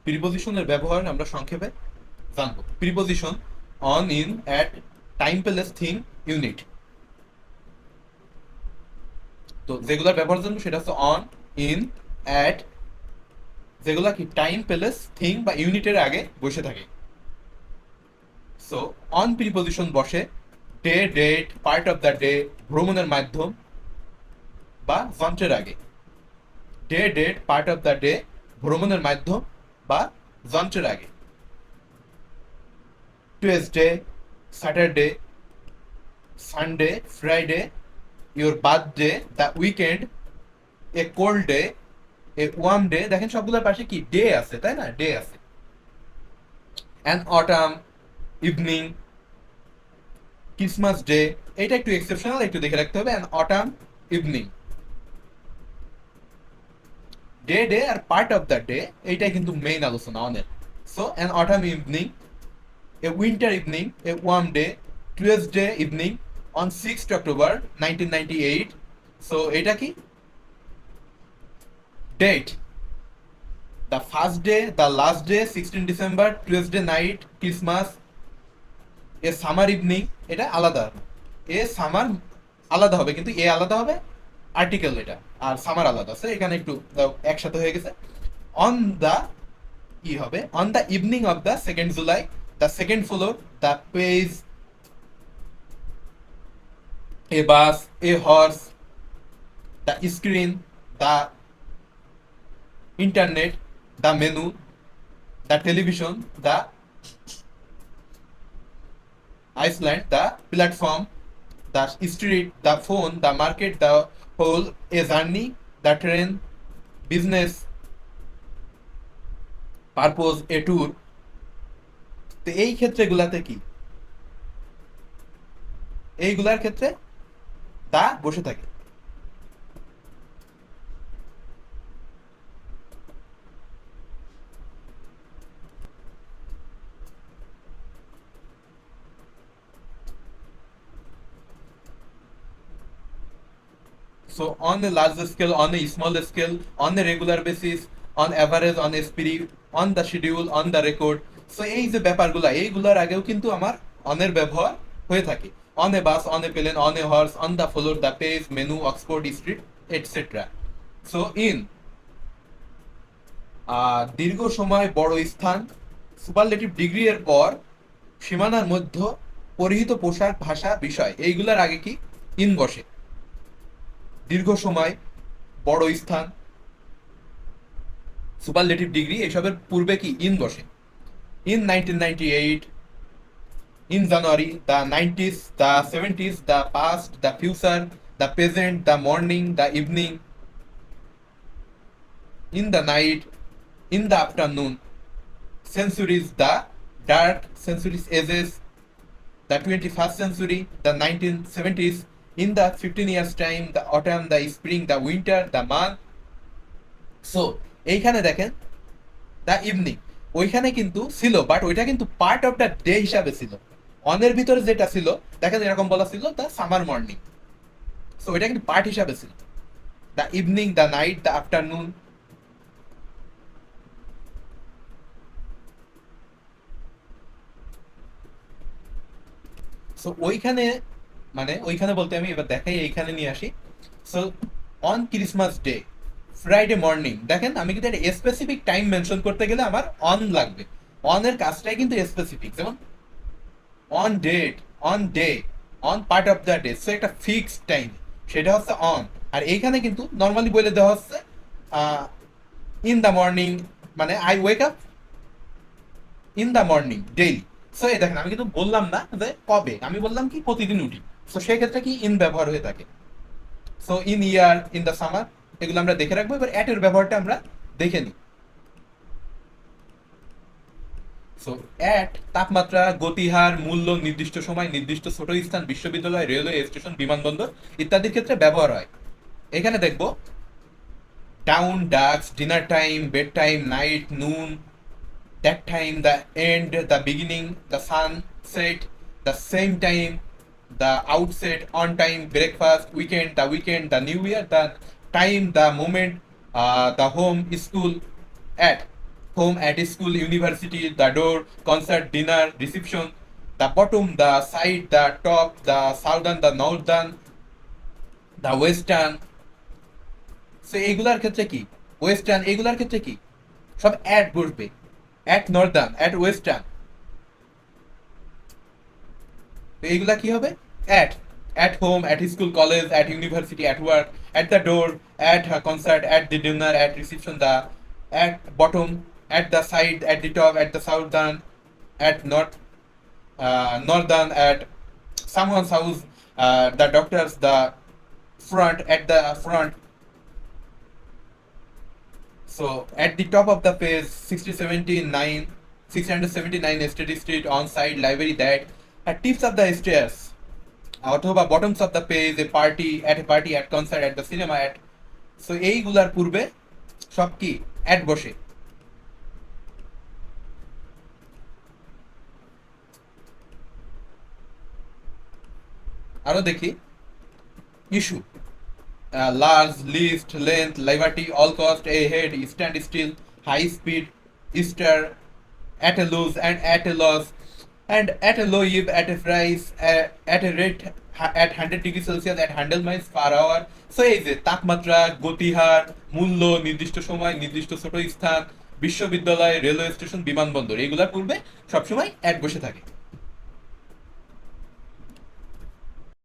প্রিপোজিশনের ব্যবহার আমরা সংক্ষেপে জানবো। Preposition on, in, at, time, place, thing, unit. তো যেগুলোর ব্যবহার জানবো সেটা হচ্ছে অন, ইন, অ্যাট, যেগুলো কি টাইম, প্লেস, থিং বা ইউনিটের আগে বসে থাকে। সো অন প্রিপোজিশন বসে day, date, part of the day, ভ্রমণের মাধ্যম বা যন্ত্রের আগে। Day, date, part of the day, ভ্রমণের মাধ্যম বা যন্ত্রের আগে। Tuesday, Saturday, Sunday, Friday, your birthday, the weekend, a cold day, a warm day. দেখেন সবগুলোর পাশে কি ডে আছে, তাই না? ডে আছে। An autumn, evening, Christmas day. এটা একটু এক্সেপশনাল, একটু দেখে রাখতে হবে। An autumn, evening. Day, day আর পার্ট অফ দ্য ডে, এইটাই কিন্তু মেইন আলোচনা অনেক। So an autumn evening, a winter evening, a warm day, Tuesday evening on 6th October 1998। So এটা কি date, the first day, the last day, 16 December, Tuesday night, Christmas. A summer evening, এটা আলাদা। এ summer আলাদা হবে, কিন্তু এ আলাদা হবে article এটা, আর সামার আলাদা আছে এখানে একটু একসাথে হয়ে গেছে। অন দ্য কি হবে, on the evening of the 2nd July, the second floor, the page, A bus, A horse, the screen, the internet, the menu, the television, the Iceland, the platform, the street, the phone, the market, the whole, a journey, the train, business, purpose, a tour। তো এই ক্ষেত্রেগুলাতে কি, এইগুলার ক্ষেত্রে দা বসে থাকে। So on a large scale, on a small scale, on a regular basis, on average, on a spirit, on the schedule, on the record। So এই যে ব্যাপারগুলা, এইগুলার আগেও কিন্তু আমার অনের ব্যবহার হয়ে থাকে। On a bus, on a plane, on a horse, on the floor, the page, menu, Oxford Street, etcetera. So in, দীর্ঘ সময়, বড় স্থান, সুপারলেটিভ ডিগ্রি এর পর, সীমানার মধ্যে, পরিহিত পোশাক, ভাষা, বিষয়, এইগুলার আগে কি ইন বসে। দীর্ঘ সময়, বড় স্থান, সুপারলেটিভ ডিগ্রি, এসবের পূর্বে কি ইন বসে। In 1998, in January, the 90s, the 70s, the past, the future, the present, the morning, the evening, in the night, in the afternoon, centuries, the dark centuries ages, the 21st century, the 1970s, in the 15 years time, the autumn, the spring, the winter, the month। So এইখানে দেখেন the evening, ওইখানে কিন্তু ছিল, but ওইটা কিন্তু part of the day হিসাবে ছিল। অনের ভিতরে যেটা ছিল, দেখেন এরকম বলা ছিল দ্য সামার মর্নিং। সো এটা কিন্তু পার্ট হিসাবে ছিল। The evening, the night, the afternoon. So ওইখানে, মানে ওইখানে বলতে আমি এবার দেখাই, এইখানে নিয়ে আসি। So on Christmas day, Friday morning, দেখেন আমি কিন্তু একটা স্পেসিফিক টাইম মেনশন করতে গেলে আমার অন লাগবে। অনের কাজটাই কিন্তু স্পেসিফিক, যেমন on date, on day, on part of the day. So একটা ফিক্সড টাইম, সেটা হচ্ছে অন। আর এইখানে কিন্তু নর্মালি বলে দেওয়া হচ্ছে ইন দ্য মর্নিং, মানে I wake up in the morning daily. So এই দেখেন আমি কিন্তু বললাম না যে কবে, আমি বললাম কি প্রতিদিন উঠি। সো সেক্ষেত্রে কি ইন ব্যবহার হয়ে থাকে। So in year, in the summer, এগুলো আমরা দেখে রাখবো। এবার অ্যাট এর ব্যবহারটা আমরা দেখে নিই। সো অ্যাট তাপমাত্রা, গতিহার, মূল্য, নির্দিষ্ট সময়, নির্দিষ্ট ছোট স্থান, বিশ্ববিদ্যালয়, রেলওয়ে স্টেশন, বিমানবন্দর ইত্যাদির ক্ষেত্রে ব্যবহার হয়। এখানে দেখবো down, dusk, dinner time, bed time, night, নুন, that time, the end, the beginning, the sunset, the same time, the outset, on time, breakfast, weekend, the weekend, the new year, the time, the moment, the home, school, at। home, at school, university, the door, concert, dinner, reception, the bottom, the side, the top, the southern, the northern, the western. So এইগুলার ক্ষেত্রে কি, western, এইগুলার ক্ষেত্রে কি সব at বসবে, at Northern, at western. তো এইগুলা কি হবে, at, at home, at school, college, at university, at work, at the door, at concert, at the dinner, at reception, the at bottom, at the side, at the top, at the southern, at north, northern, at someone's house, the doctors, the front, at the front. So at the top of the page, 679 Study Street, on site library, that at tips of the stairs, অথবা bottoms of the page, a party, at concert, at the cinema, at. So এইগুলার পূর্বে সব কি at বসে। আরো দেখি, issue, large, least, length, liberty, all cost, ahead, stand still, high speed, stir, at a loss, and at a loss, and at a low ebb, at a price, at a rate, at 100 degrees Celsius, at 100 miles per hour. So এই যে তাপমাত্রা, গতিহার, মূল্য, নির্দিষ্ট সময়, নির্দিষ্ট ছোট স্থান, বিশ্ববিদ্যালয়, রেলওয়ে স্টেশন, বিমানবন্দর, এগুলার পূর্বে সবসময় অ্যাট বসে থাকে।